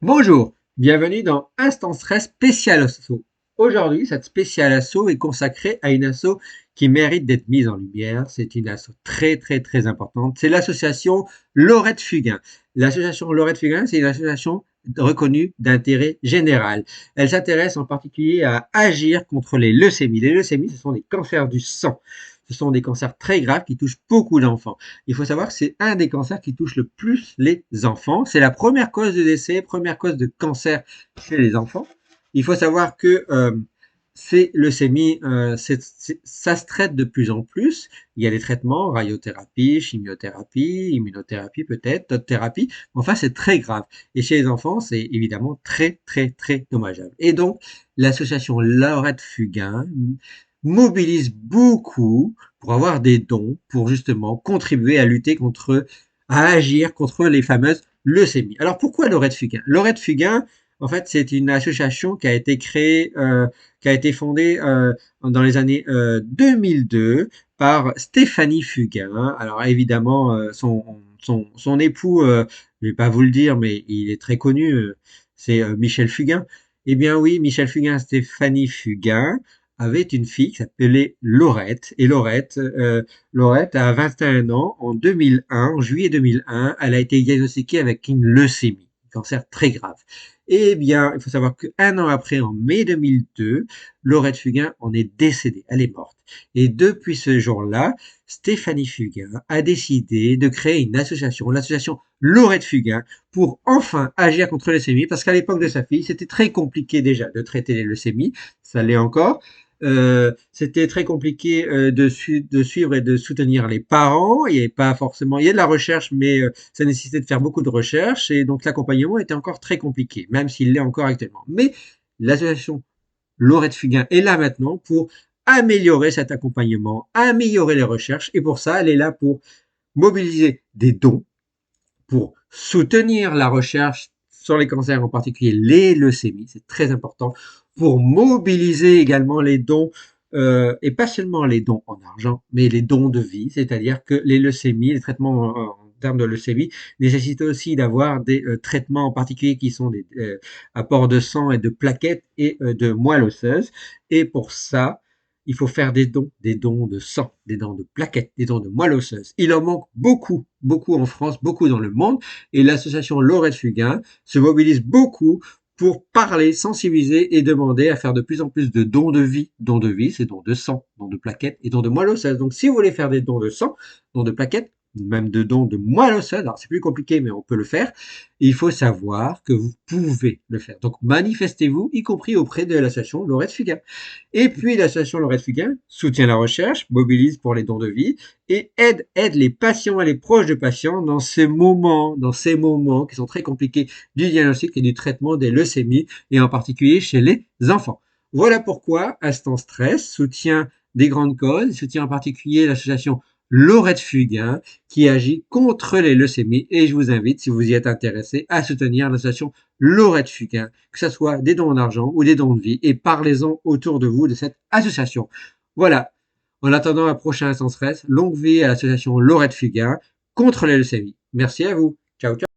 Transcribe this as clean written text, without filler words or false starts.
Bonjour, bienvenue dans Instant Stress spécial asso. Aujourd'hui, cette spéciale asso est consacrée à une asso qui mérite d'être mise en lumière. C'est une asso très importante. C'est l'association Laurette Fugain. L'association Laurette Fugain, c'est une association reconnue d'intérêt général. Elle s'intéresse en particulier à agir contre les leucémies. Les leucémies, ce sont des cancers du sang. Ce sont des cancers très graves qui touchent beaucoup d'enfants. Il faut savoir que c'est un des cancers qui touche le plus les enfants. C'est la première cause de décès, première cause de cancer chez les enfants. Il faut savoir que ces leucémies, ça se traite de plus en plus. Il y a des traitements, radiothérapie, chimiothérapie, immunothérapie peut-être, d'autres thérapies. Enfin, c'est très grave. Et chez les enfants, c'est évidemment très dommageable. Et donc, l'association Laurette Fugain mobilise beaucoup pour avoir des dons, pour justement contribuer à lutter contre, à agir contre les fameuses leucémies. Alors pourquoi Laurette Fugain? Laurette Fugain, en fait, c'est une association qui a été créée, qui a été fondée dans les années 2002 par Stéphanie Fugain. Alors évidemment, son époux, je vais pas vous le dire, mais il est très connu, c'est Michel Fugain. Eh bien oui, Michel Fugain, Stéphanie Fugain avait une fille qui s'appelait Laurette. Et Laurette a 21 ans. En 2001, en juillet 2001, elle a été diagnostiquée avec une leucémie, un cancer très grave. Eh bien, il faut savoir qu'un an après, en mai 2002, Laurette Fugain en est décédée. Elle est morte. Et depuis ce jour-là, Stéphanie Fugain a décidé de créer une association, l'association Laurette Fugain, pour enfin agir contre les leucémies, parce qu'à l'époque de sa fille, c'était très compliqué déjà de traiter les leucémies, ça l'est encore. C'était très compliqué de suivre et de soutenir les parents. Il n'y avait pas forcément, il y a de la recherche, mais ça nécessitait de faire beaucoup de recherche et donc l'accompagnement était encore très compliqué, même s'il l'est encore actuellement. Mais l'association Laurette Fugain est là maintenant pour améliorer cet accompagnement, améliorer les recherches et pour ça, elle est là pour mobiliser des dons pour soutenir la recherche sur les cancers, en particulier les leucémies, c'est très important, pour mobiliser également les dons, et pas seulement les dons en argent, mais les dons de vie, c'est-à-dire que les leucémies, les traitements en termes de leucémie, nécessitent aussi d'avoir des traitements en particulier qui sont des apports de sang et de plaquettes et de moelle osseuse. Et pour ça, il faut faire des dons de sang, des dons de plaquettes, des dons de moelle osseuse. Il en manque beaucoup en France, beaucoup dans le monde, et l'association Laurette Fugain se mobilise beaucoup pour parler, sensibiliser et demander à faire de plus en plus de dons de vie, c'est dons de sang, dons de plaquettes et dons de moelle osseuse. Donc si vous voulez faire des dons de sang, dons de plaquettes, même de dons de moelle osseuse, alors c'est plus compliqué mais on peut le faire, il faut savoir que vous pouvez le faire. Donc manifestez-vous, y compris auprès de l'association Laurette Fugain. Et puis l'association Laurette Fugain soutient la recherche, mobilise pour les dons de vie et aide les patients et les proches de patients dans ces moments qui sont très compliqués du diagnostic et du traitement des leucémies et en particulier chez les enfants. Voilà pourquoi Instant Stress soutient des grandes causes, soutient en particulier l'association Laurette Fugain qui agit contre les leucémies et je vous invite, si vous y êtes intéressé, à soutenir l'association Laurette Fugain, que ce soit des dons en argent ou des dons de vie et parlez-en autour de vous de cette association. Voilà. En attendant un prochain Instant Stress, longue vie à l'association Laurette Fugain contre les leucémies. Merci à vous. Ciao, ciao.